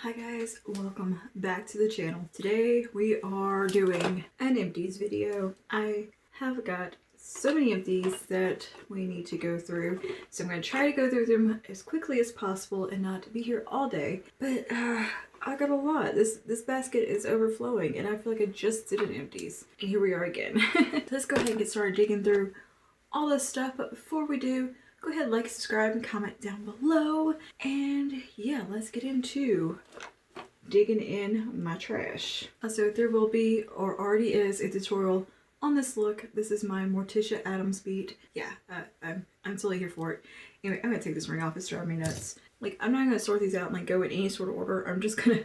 Hi guys, welcome back to the channel. Today we are doing an empties video. I have got so many empties that we need to go through, so I'm going to try to go through them as quickly as possible and not be here all day. But I got a lot. This basket is overflowing and I feel like I just did an empties. And here we are again. Let's go ahead and get started digging through all this stuff, but before we do, go ahead, like, subscribe, and comment down below. And yeah, let's get into digging in my trash. So there will be, or already is, a tutorial on this look. This is my Morticia Adams beat. Yeah, I'm totally here for it. Anyway, I'm gonna take this ring off. It's driving me nuts. Like, I'm not gonna sort these out and like go in any sort of order. I'm just gonna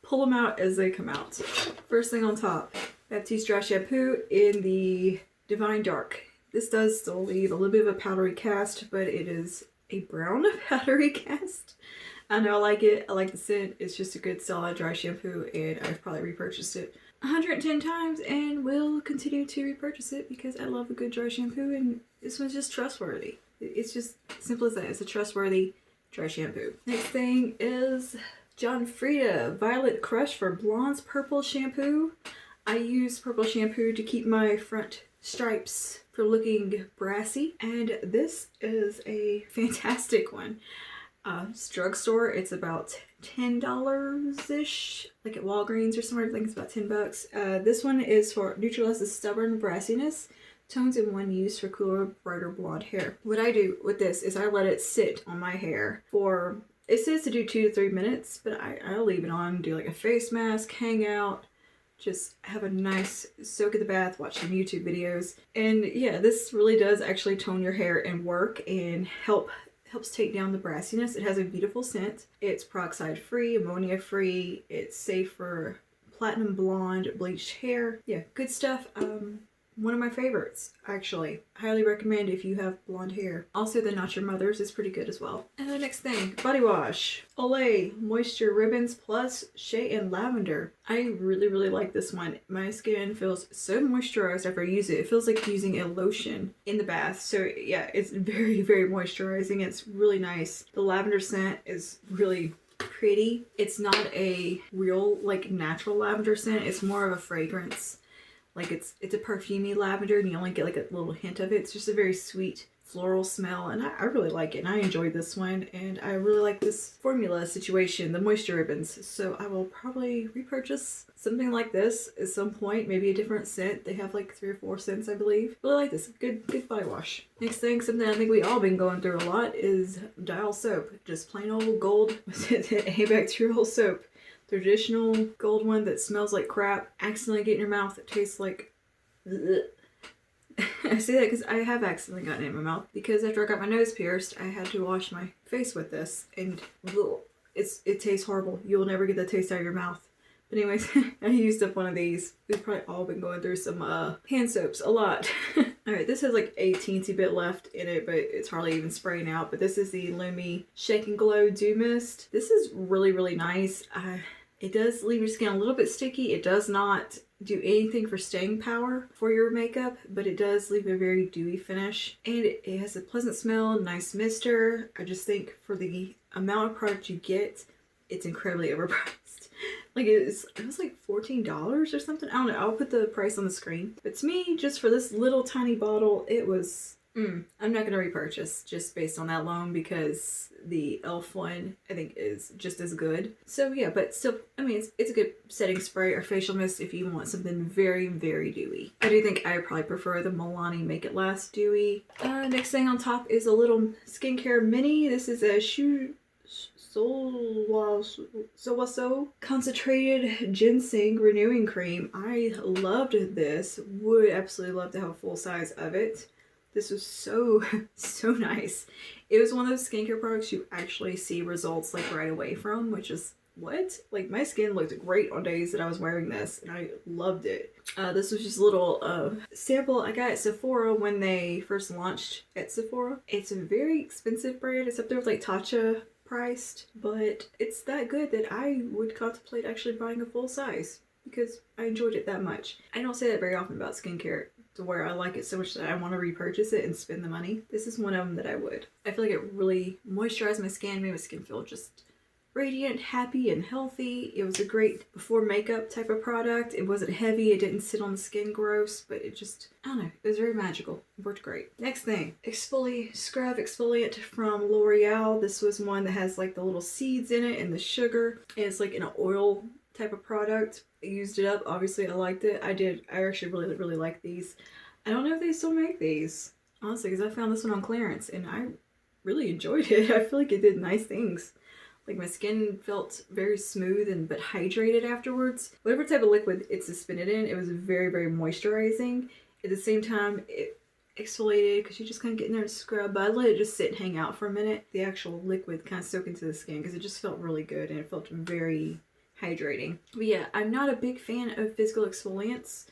pull them out as they come out. First thing on top, Empties dry shampoo in the Divine Dark. This does still leave a little bit of a powdery cast, but it is a brown powdery cast. I know I like it. I like the scent. It's just a good solid dry shampoo, and I've probably repurchased it 110 times and will continue to repurchase it because I love a good dry shampoo, and this one's just trustworthy. It's just simple as that. It's a trustworthy dry shampoo. Next thing is John Frieda Violet Crush for Blonde's Purple Shampoo. I use purple shampoo to keep my front stripes for looking brassy, and this is a fantastic one. It's drugstore. It's about $10-ish, like at Walgreens or somewhere. I think it's about 10 bucks. This one is for neutralizes stubborn brassiness, tones in one use for cooler, brighter blonde hair. What I do with this is I let it sit on my hair for, it says to do 2 to 3 minutes, but I'll leave it on, do like a face mask, hang out, just have a nice soak in the bath, watch some YouTube videos. And yeah, this really does actually tone your hair and work and helps take down the brassiness. It has a beautiful scent. It's peroxide free, ammonia free. It's safe for platinum blonde bleached hair. Yeah, good stuff. One of my favorites, actually. Highly recommend if you have blonde hair. Also, the Not Your Mother's is pretty good as well. And the next thing, body wash. Olay Moisture Ribbons Plus Shea and Lavender. I really like this one. My skin feels so moisturized after I use it. It feels like using a lotion in the bath. So yeah, it's very moisturizing. It's really nice. The lavender scent is really pretty. It's not a real, like, natural lavender scent. It's more of a fragrance. Like it's a perfumey lavender and you only get like a little hint of it. It's just a very sweet floral smell, and I really like it, and I enjoyed this one, and I really like this formula situation, the moisture ribbons. So I will probably repurchase something like this at some point, maybe a different scent. They have like 3 or 4 scents, I believe. Really like this. Good body wash. Next thing, something I think we all been going through a lot, is Dial soap. Just plain old gold antibacterial soap. Traditional gold one that smells like crap. Accidentally get in your mouth. It tastes like ugh. I say that because I have accidentally gotten it in my mouth, because after I got my nose pierced I had to wash my face with this, and ugh, it tastes horrible. You'll never get that taste out of your mouth. But anyways, I used up one of these. We've probably all been going through some hand soaps a lot. Alright, this has like a teensy bit left in it, but it's hardly even spraying out. But this is the Lumi Shake and Glow Dew Mist. This is really nice. It does leave your skin a little bit sticky. It does not do anything for staying power for your makeup, but it does leave a very dewy finish. And it has a pleasant smell, nice mister. I just think for the amount of product you get, it's incredibly overpriced. Like it was like $14 or something. I don't know. I'll put the price on the screen. But to me, just for this little tiny bottle, it was... I'm not going to repurchase just based on that alone, because the e.l.f. one I think is just as good. So yeah, but still, I mean, it's a good setting spray or facial mist if you want something very dewy. I do think I probably prefer the Milani Make It Last Dewy. Next thing on top is a little skincare mini. This is a So Concentrated Ginseng Renewing Cream. I loved this. Would absolutely love to have a full size of it. This was so nice. It was one of those skincare products you actually see results like right away from, which is what? Like my skin looked great on days that I was wearing this, and I loved it. This was just a little sample I got at Sephora when they first launched at Sephora. It's a very expensive brand. It's up there with like Tatcha priced, but it's that good that I would contemplate actually buying a full size because I enjoyed it that much. I don't say that very often about skincare, to where I like it so much that I want to repurchase it and spend the money. This is one of them that I would. I feel like it really moisturized my skin, made my skin feel just radiant, happy, and healthy. It was a great before makeup type of product. It wasn't heavy, it didn't sit on the skin gross, but it just, I don't know, it was very magical. It worked great. Next thing, Scrub Exfoliant from L'Oreal. This was one that has like the little seeds in it and the sugar. And it's like an oil type of product. I used it up. Obviously, I liked it. I actually really like these. I don't know if they still make these, honestly, because I found this one on clearance and I really enjoyed it. I feel like it did nice things. Like my skin felt very smooth but hydrated afterwards. Whatever type of liquid it suspended in, it was very moisturizing. At the same time, it exfoliated because you just kind of get in there and scrub. But I let it just sit and hang out for a minute. The actual liquid kind of soak into the skin because it just felt really good and it felt very hydrating. But yeah, I'm not a big fan of physical exfoliants,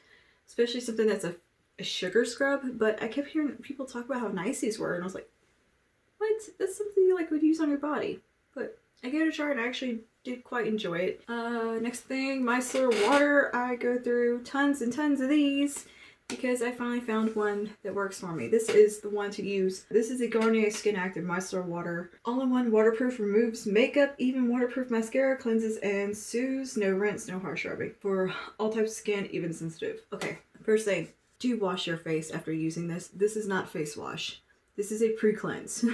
especially something that's a sugar scrub. But I kept hearing people talk about how nice these were, and I was like, what? That's something you like would use on your body. But I gave it a try and I actually did quite enjoy it. Next thing, micellar water. I go through tons and tons of these because I finally found one that works for me. This is the one to use. This is the Garnier Skin Active Micellar Water. All-in-one, waterproof, removes makeup, even waterproof mascara, cleanses and soothes. No rinse, no harsh rubbing. For all types of skin, even sensitive. Okay, first thing, do wash your face after using this. This is not face wash. This is a pre-cleanse.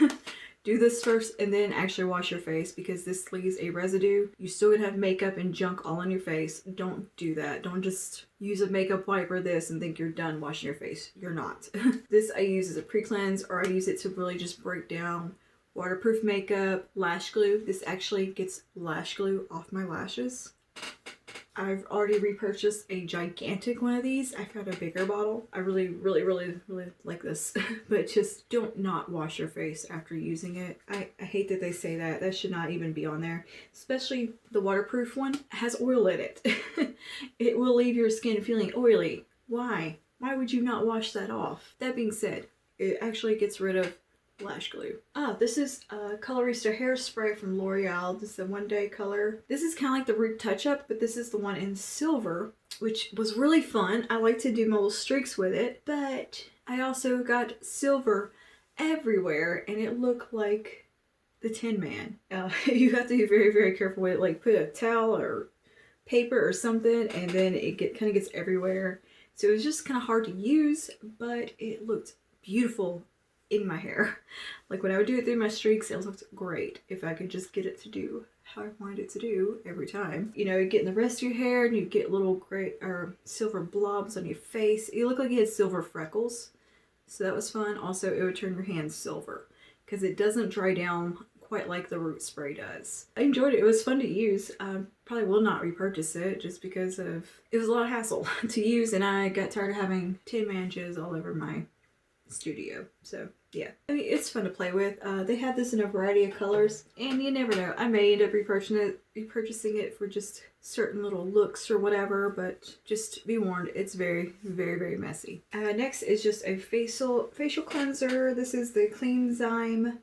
Do this first and then actually wash your face because this leaves a residue. You still would have makeup and junk all on your face. Don't do that. Don't just use a makeup wipe or this and think you're done washing your face. You're not. This I use as a pre-cleanse, or I use it to really just break down waterproof makeup, lash glue. This actually gets lash glue off my lashes. I've already repurchased a gigantic one of these. I found a bigger bottle. I really like this. But just don't not wash your face after using it. I hate that they say that. That should not even be on there. Especially the waterproof one has oil in it. It will leave your skin feeling oily. Why? Why would you not wash that off? That being said, it actually gets rid of lash glue. This is Colorista Hairspray from L'Oreal. This is the One Day Color. This is kind of like the Root Touch Up, but this is the one in silver, which was really fun. I like to do my little streaks with it, but I also got silver everywhere and it looked like the Tin Man. You have to be very careful with it. Like put a towel or paper or something and then it kind of gets everywhere. So it was just kind of hard to use, but it looked beautiful in my hair. Like when I would do it through my streaks, it looked great. If I could just get it to do how I wanted it to do every time. You know, you get in the rest of your hair and you get little gray or silver blobs on your face. You look like you had silver freckles. So that was fun. Also, it would turn your hands silver because it doesn't dry down quite like the Root Spray does. I enjoyed it. It was fun to use. Probably will not repurchase it just because it was a lot of hassle to use and I got tired of having Tin Man jizz all over my studio. So yeah, I mean, it's fun to play with. They have this in a variety of colors and you never know, I may end up repurchasing it for just certain little looks or whatever, but just be warned, it's very messy. Next is just a facial cleanser. This is the Clean Zyme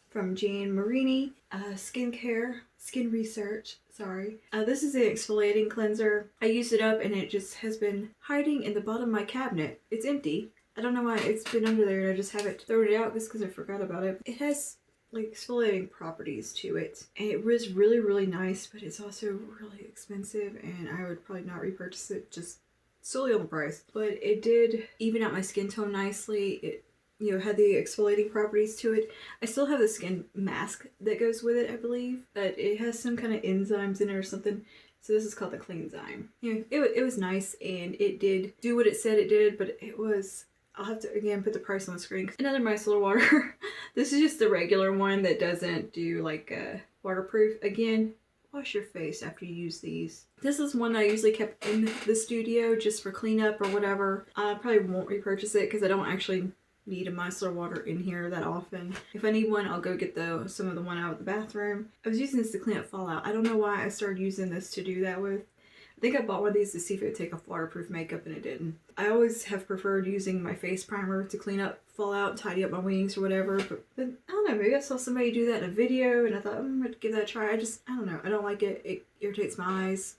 from Jan Marini. Skin Research, sorry. This is an exfoliating cleanser. I used it up and it just has been hiding in the bottom of my cabinet. It's empty. I don't know why it's been under there and I just haven't thrown it out just because I forgot about it. It has like exfoliating properties to it and it was really nice, but it's also really expensive and I would probably not repurchase it just solely on the price. But it did even out my skin tone nicely. It, you know, had the exfoliating properties to it. I still have the skin mask that goes with it, I believe, but it has some kind of enzymes in it or something. So this is called the Clean Zyme. Yeah, it was nice and it did do what it said it did, but it was, I'll have to again put the price on the screen. Another micellar water. This is just the regular one that doesn't do like waterproof. Again, wash your face after you use these. This is one I usually kept in the studio just for cleanup or whatever. I probably won't repurchase it because I don't actually need a micellar water in here that often. If I need one, I'll go get some of the one out of the bathroom. I was using this to clean up fallout. I don't know why I started using this to do that with. I think I bought one of these to see if it would take off waterproof makeup and it didn't. I always have preferred using my face primer to clean up fallout, tidy up my wings or whatever, but I don't know, maybe I saw somebody do that in a video and I thought I'm gonna give that a try. I don't know, I don't like it. It irritates my eyes.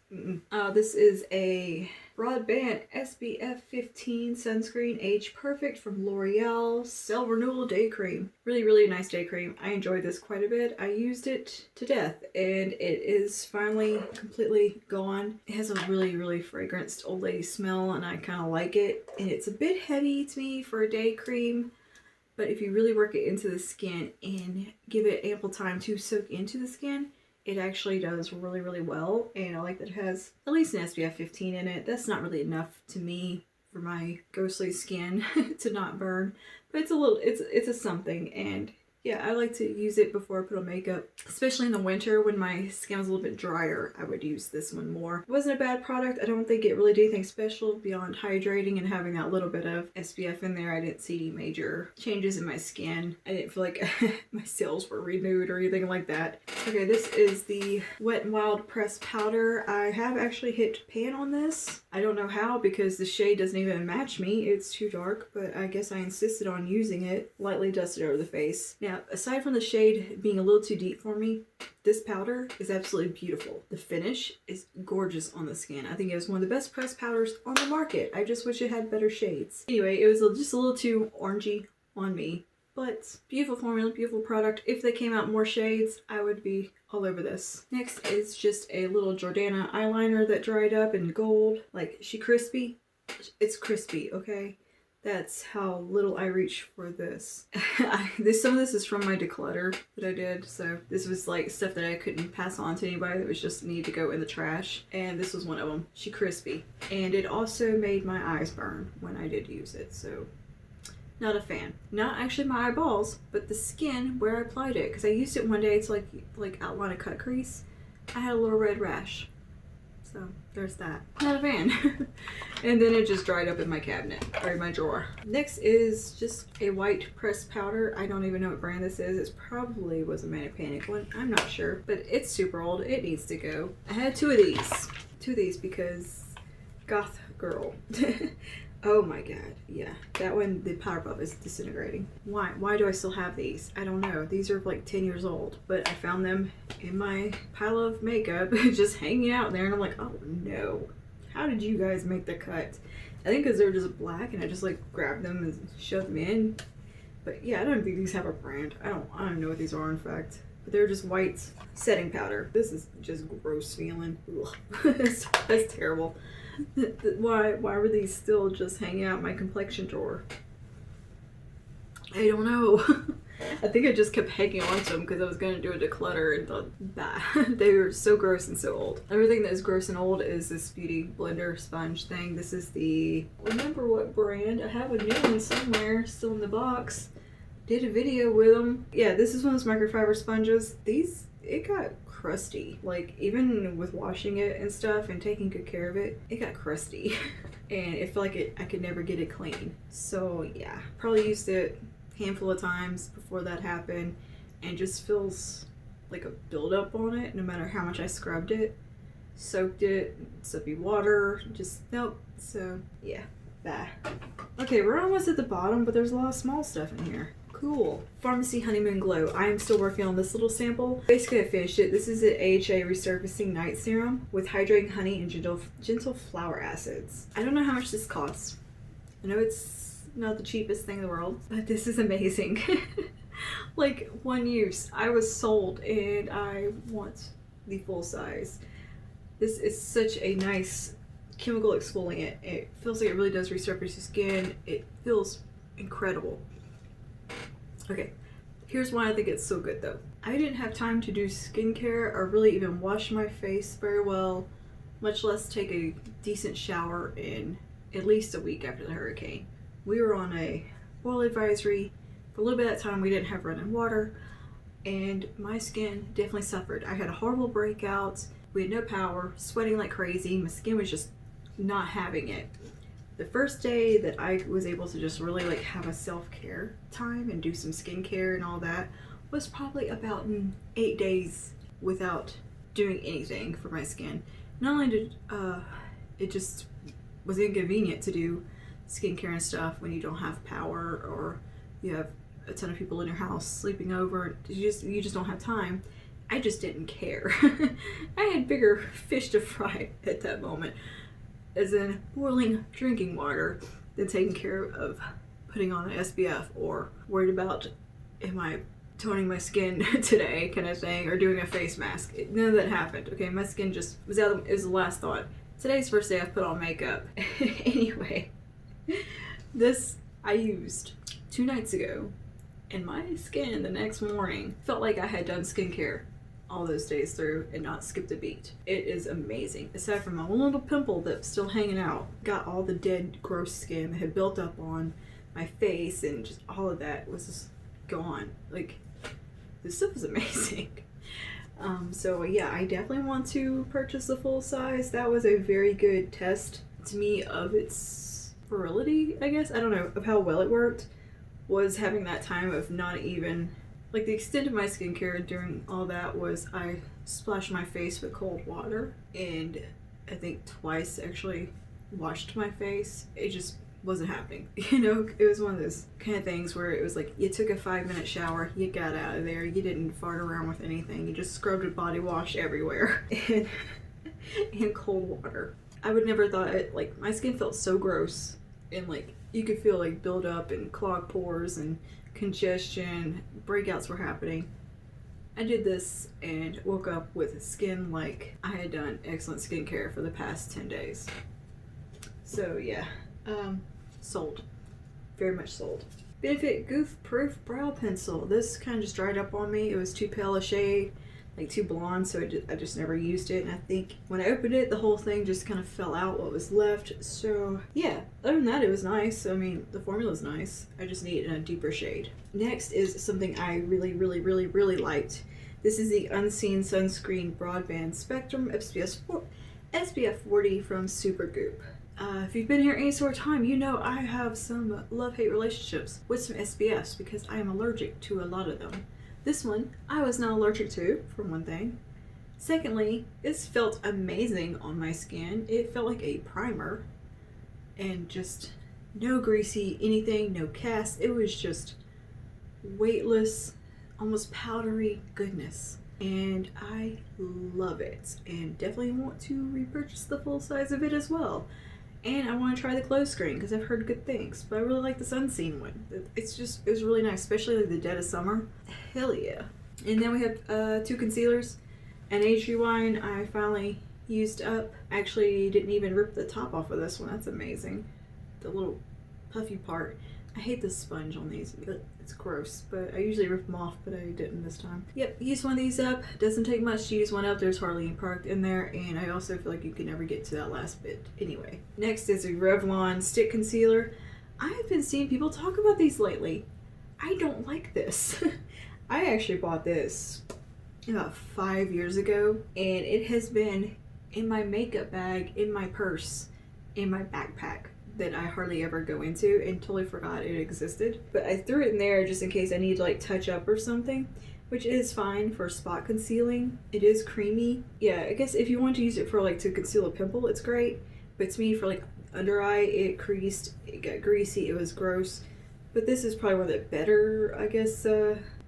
This is a Broadband SPF 15 Sunscreen Age Perfect from L'Oreal Cell Renewal Day Cream. Really, really nice day cream. I enjoyed this quite a bit. I used it to death and it is finally completely gone. It has a really, really fragranced old lady smell and I kind of like it. And it's a bit heavy to me for a day cream. But if you really work it into the skin and give it ample time to soak into the skin, it actually does really, really well. And I like that it has at least an SPF 15 in it. That's not really enough to me for my ghostly skin to not burn. But it's a something. And yeah, I like to use it before I put on makeup. Especially in the winter when my skin was a little bit drier, I would use this one more. It wasn't a bad product. I don't think it really did anything special beyond hydrating and having that little bit of SPF in there. I didn't see any major changes in my skin. I didn't feel like my cells were renewed or anything like that. Okay, this is the Wet n Wild Pressed Powder. I have actually hit pan on this. I don't know how because the shade doesn't even match me. It's too dark, but I guess I insisted on using it. Lightly dusted over the face. Now, aside from the shade being a little too deep for me, this powder is absolutely beautiful. The finish is gorgeous on the skin. I think it was one of the best pressed powders on the market. I just wish it had better shades. Anyway, it was just a little too orangey on me. But beautiful formula, beautiful product. If they came out more shades, I would be all over this. Next is just a little Jordana eyeliner that dried up in gold. Like, she crispy? It's crispy, okay? That's how little I reach for this. Some of this is from my declutter that I did. So this was like stuff that I couldn't pass on to anybody that was just need to go in the trash. And this was one of them. She crispy. And it also made my eyes burn when I did use it. So not a fan. Not actually my eyeballs, but the skin where I applied it. Because I used it one day to like outline a cut crease. I had a little red rash. So there's that. Not a fan. And then it just dried up in my cabinet or in my drawer. Next is just a white pressed powder. I don't even know what brand this is. It probably was a Manic Panic one. I'm not sure, but it's super old. It needs to go. I had two of these because goth girl. Oh my god, yeah. That one, the powder puff is disintegrating. Why do I still have these? I don't know. These are like 10 years old, but I found them in my pile of makeup just hanging out there and I'm like, oh no. How did you guys make the cut? I think because they're just black and I just like grabbed them and shoved them in. But yeah, I don't think these have a brand. I don't know what these are in fact. But they're just white setting powder. This is just gross feeling. That's terrible. Why were these still just hanging out in my complexion drawer? I don't know. I think I just kept hanging on to them because I was going to do a declutter and thought, bah, they were so gross and so old. Everything that is gross and old is this beauty blender sponge thing. This is the, remember what brand? I have a new one somewhere still in the box. Did a video with them. Yeah, this is one of those microfiber sponges. These, it got crusty. Like, even with washing it and stuff and taking good care of it, it got crusty. And it felt like I could never get it clean. So yeah, probably used it a handful of times before that happened and just feels like a buildup on it no matter how much I scrubbed it, soaked it, soapy water, just nope. So yeah, bah. Okay, we're almost at the bottom, but there's a lot of small stuff in here. Cool. Pharmacy Honeymoon Glow. I am still working on this little sample. Basically, I finished it. This is an AHA Resurfacing Night Serum with hydrating honey and gentle flower acids. I don't know how much this costs. I know it's not the cheapest thing in the world, but this is amazing. Like, one use. I was sold and I want the full size. This is such a nice chemical exfoliant. It feels like it really does resurface your skin. It feels incredible. Okay, here's why I think it's so good though. I didn't have time to do skincare or really even wash my face very well, much less take a decent shower in at least a week after the hurricane. We were on a oil advisory. For a little bit of that time we didn't have running water and my skin definitely suffered. I had a horrible breakout, we had no power, sweating like crazy, my skin was just not having it. The first day that I was able to just really like have a self-care time and do some skincare and all that was probably about 8 days without doing anything for my skin. Not only did it just was inconvenient to do skincare and stuff when you don't have power or you have a ton of people in your house sleeping over, you just don't have time. I just didn't care. I had bigger fish to fry at that moment. as in boiling drinking water, than taking care of putting on an SPF or worried about, am I toning my skin today kind of thing, or doing a face mask. None of that happened. Okay, my skin just was out. It was the last thought. Today's first day I've put on makeup. Anyway, this I used 2 nights ago, and my skin the next morning felt like I had done skincare all those days through and not skipped a beat. It is amazing. Aside from a little pimple that's still hanging out, got all the dead gross skin that had built up on my face, and just all of that was just gone. Like, this stuff is amazing. So yeah, I definitely want to purchase the full size. That was a very good test to me of its virility, I guess. I don't know, of how well it worked, was having that time of not even, like, the extent of my skincare during all that was I splashed my face with cold water, and I think twice actually washed my face. It just wasn't happening. You know, it was one of those kind of things where it was like, you took a 5-minute shower, you got out of there, you didn't fart around with anything, you just scrubbed a body wash everywhere and cold water. I would never thought it, like, my skin felt so gross, and like you could feel like build up and clogged pores and congestion, breakouts were happening. I did this and woke up with skin like I had done excellent skincare for the past 10 days. So yeah, sold. Very much sold. Benefit Goof Proof Brow Pencil. This kind of just dried up on me. It was too pale a shade, like too blonde, so I just never used it. And I think when I opened it, the whole thing just kind of fell out what was left. So yeah, other than that, it was nice. I mean, the formula's nice. I just need it in a deeper shade. Next is something I really liked. This is the Unseen Sunscreen Broadband Spectrum SPF 40 from Supergoop. If you've been here any sort of time, you know I have some love-hate relationships with some SPFs because I am allergic to a lot of them. This one, I was not allergic to, for one thing. Secondly, this felt amazing on my skin. It felt like a primer, and just no greasy anything, no cast. It was just weightless, almost powdery goodness. And I love it, and definitely want to repurchase the full size of it as well. And I want to try the close screen because I've heard good things, but I really like this unseen one. It was really nice, especially like the dead of summer. Hell yeah. And then we have 2 concealers. An age rewind I finally used up. Actually didn't even rip the top off of this one. That's amazing. The little puffy part. I hate the sponge on these. It's gross, but I usually rip them off, but I didn't this time. Yep, used one of these up. Doesn't take much to use one up. There's hardly any product in there, and I also feel like you can never get to that last bit. Anyway, next is a Revlon Stick Concealer. I have been seeing people talk about these lately. I don't like this. I actually bought this about 5 years ago, and it has been in my makeup bag, in my purse, in my backpack, that I hardly ever go into, and totally forgot it existed. But I threw it in there just in case I need to like touch up or something, which is fine for spot concealing. It is creamy. Yeah, I guess if you want to use it for like to conceal a pimple, it's great. But to me, for like under eye, it creased, it got greasy, it was gross. But this is probably one of the better, I guess,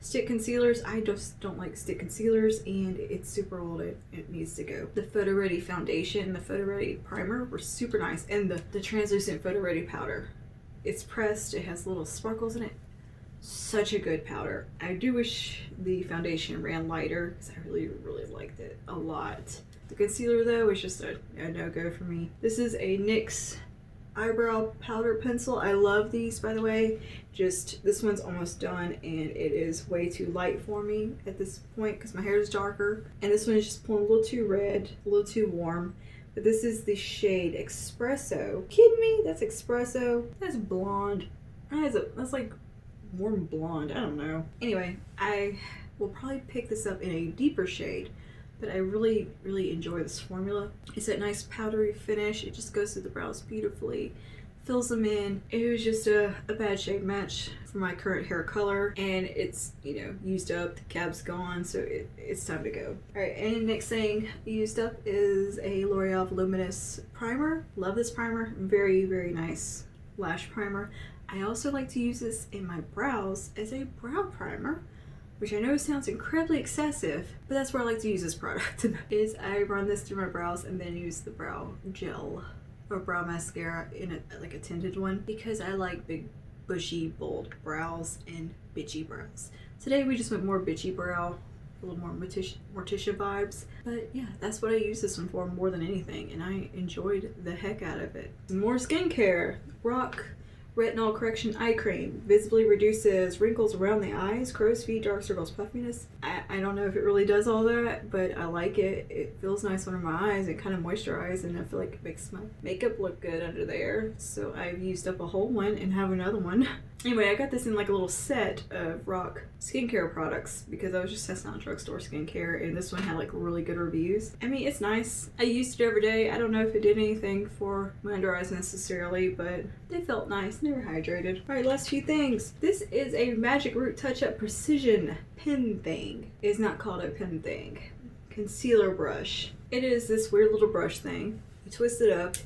stick concealers. I just don't like stick concealers, and it's super old. It needs to go. The Photo Ready foundation and the Photo Ready primer were super nice, and the translucent Photo Ready powder. It's pressed, it has little sparkles in it. Such a good powder. I do wish the foundation ran lighter because I really liked it a lot. The concealer though is just a no-go for me. This is a NYX eyebrow powder pencil. I love these, by the way. Just this one's almost done, and it is way too light for me at this point because my hair is darker, and this one is just pulling a little too red, a little too warm. But this is the shade Espresso. Kidding me? That's Espresso. That's blonde. That's like warm blonde. I don't know. Anyway, I will probably pick this up in a deeper shade, but I really enjoy this formula. It's that nice powdery finish. It just goes through the brows beautifully, fills them in. It was just a bad shade match for my current hair color, and it's, you know, used up. The cab's gone, so it's time to go. All right, and next thing used up is a L'Oreal Voluminous primer. Love this primer. Very nice lash primer. I also like to use this in my brows as a brow primer, which I know sounds incredibly excessive, but that's where I like to use this product. Is I run this through my brows and then use the brow gel a brow mascara in like a tinted one because I like big, bushy, bold brows and bitchy brows. Today we just went more bitchy brow, a little more Morticia vibes. But yeah, that's what I use this one for more than anything, and I enjoyed the heck out of it. More skincare. Rock Retinol Correction Eye Cream. Visibly reduces wrinkles around the eyes, crow's feet, dark circles, puffiness. I don't know if it really does all that, but I like it. It feels nice under my eyes. It kind of moisturizes, and I feel like it makes my makeup look good under there. So I've used up a whole one and have another one. Anyway, I got this in like a little set of Rock skincare products because I was just testing out drugstore skincare, and this one had like really good reviews. I mean, it's nice. I used it every day. I don't know if it did anything for my under eyes necessarily, but they felt nice. They were hydrated. All right, last few things. This is a Magic Root Touch Up Precision pen thing. It's not called a pen thing. Concealer brush. It is this weird little brush thing. You twist it up,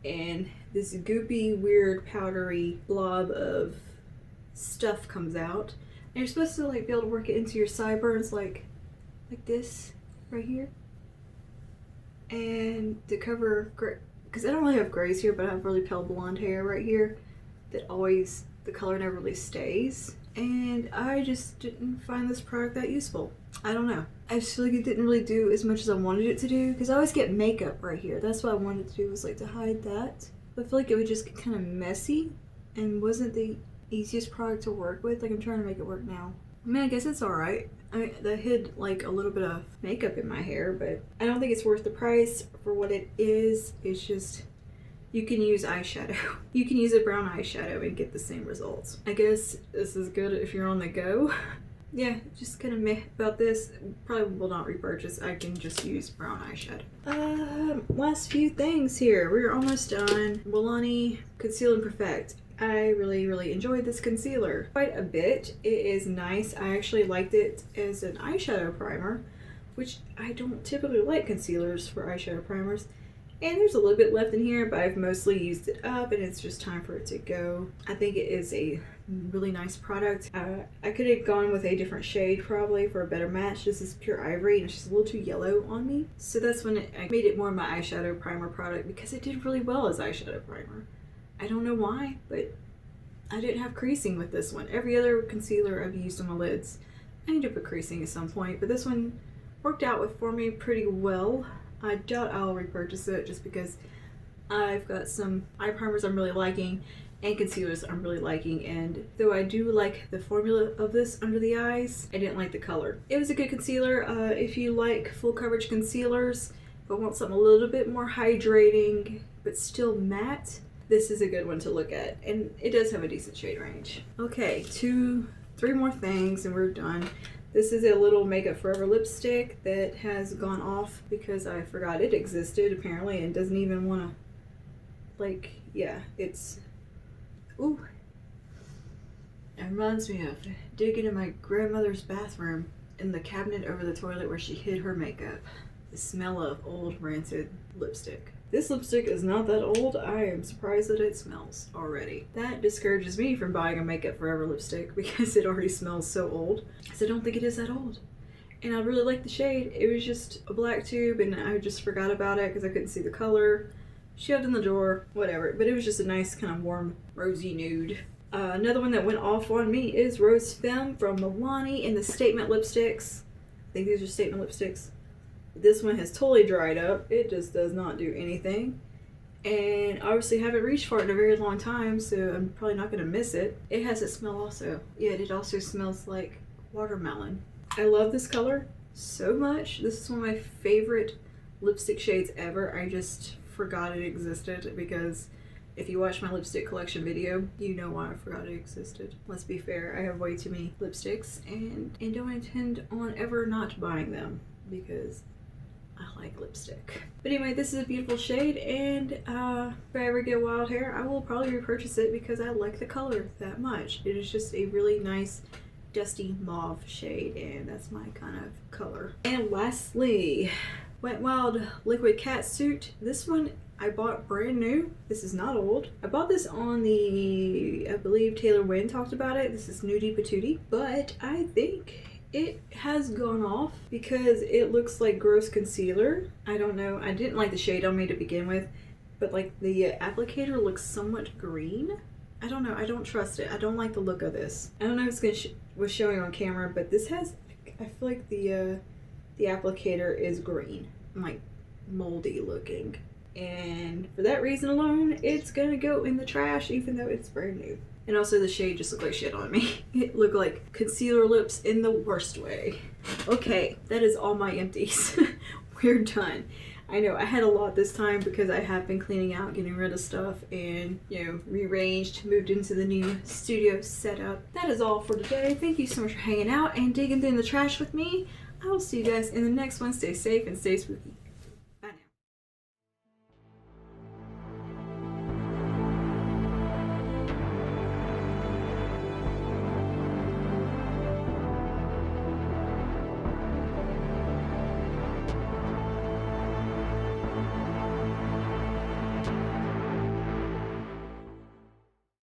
and this goopy, weird, powdery blob of stuff comes out. And you're supposed to like be able to work it into your sideburns like this right here. And to cover, because I don't really have grays here, but I have really pale blonde hair right here that always, the color never really stays. And I just didn't find this product that useful. I don't know. I just feel like it didn't really do as much as I wanted it to do, because I always get makeup right here. That's what I wanted to do, was like to hide that. But I feel like it would just get kind of messy and wasn't the easiest product to work with. Like, I'm trying to make it work now. I mean, I guess it's alright. I mean, that hid like a little bit of makeup in my hair, but I don't think it's worth the price for what it is. It's just, you can use eyeshadow. You can use a brown eyeshadow and get the same results. I guess this is good if you're on the go. Yeah, just kind of meh about this. Probably will not repurchase. I can just use brown eyeshadow. Last few things here. We're almost done. Milani Conceal and Perfect. I really enjoyed this concealer quite a bit. It is nice. I actually liked it as an eyeshadow primer, which I don't typically like concealers for eyeshadow primers. And there's a little bit left in here, but I've mostly used it up and it's just time for it to go. I think it is a really nice product. I could have gone with a different shade probably for a better match. This is pure ivory and it's just a little too yellow on me. So that's when I made it more my eyeshadow primer product, because it did really well as eyeshadow primer. I don't know why, but I didn't have creasing with this one. Every other concealer I've used on my lids, I end up with creasing at some point, but this one worked out for me pretty well. I doubt I'll repurchase it just because I've got some eye primers I'm really liking and concealers I'm really liking, and though I do like the formula of this under the eyes, I didn't like the color. It was a good concealer. If you like full coverage concealers but want something a little bit more hydrating but still matte, this is a good one to look at, and it does have a decent shade range. Okay, 3 more things and we're done. This is a little Makeup Forever lipstick that has gone off because I forgot it existed apparently, and doesn't even want to, like, yeah, it's, ooh. It reminds me of digging in my grandmother's bathroom in the cabinet over the toilet where she hid her makeup. The smell of old rancid lipstick. This lipstick is not that old. I am surprised that it smells already. That discourages me from buying a Makeup Forever lipstick because it already smells so old. So I don't think it is that old. And I really like the shade. It was just a black tube and I just forgot about it because I couldn't see the color. Shoved in the drawer, whatever. But it was just a nice kind of warm rosy nude. Another one that went off on me is Rose Femme from Milani in the Statement lipsticks. I think these are Statement lipsticks. This one has totally dried up. It just does not do anything. And obviously haven't reached for it in a very long time, so I'm probably not going to miss it. It has a smell also. Yeah, it also smells like watermelon. I love this color so much. This is one of my favorite lipstick shades ever. I just forgot it existed because if you watch my lipstick collection video, you know why I forgot it existed. Let's be fair, I have way too many lipsticks and don't intend on ever not buying them because I like lipstick. But anyway, this is a beautiful shade, and if I ever get wild hair, I will probably repurchase it because I like the color that much. It is just a really nice dusty mauve shade, and that's my kind of color. And lastly, Wet n Wild Liquid Catsuit. This one I bought brand new. This is not old. I bought this on the, I believe Taylor Wynn talked about it. This is Nudie Patootie, but I think it has gone off because it looks like gross concealer. I don't know. I didn't like the shade on me to begin with, but like the applicator looks somewhat green. I don't know. I don't trust it. I don't like the look of this. I don't know if it's was showing on camera, but this has, I feel like the applicator is green, like moldy looking. And for that reason alone, it's gonna go in the trash even though it's brand new. And also the shade just looked like shit on me. It looked like concealer lips in the worst way. Okay, that is all my empties. We're done. I know I had a lot this time because I have been cleaning out, getting rid of stuff, and, you know, rearranged, moved into the new studio setup. That is all for today. Thank you so much for hanging out and digging in the trash with me. I will see you guys in the next one. Stay safe and stay spooky.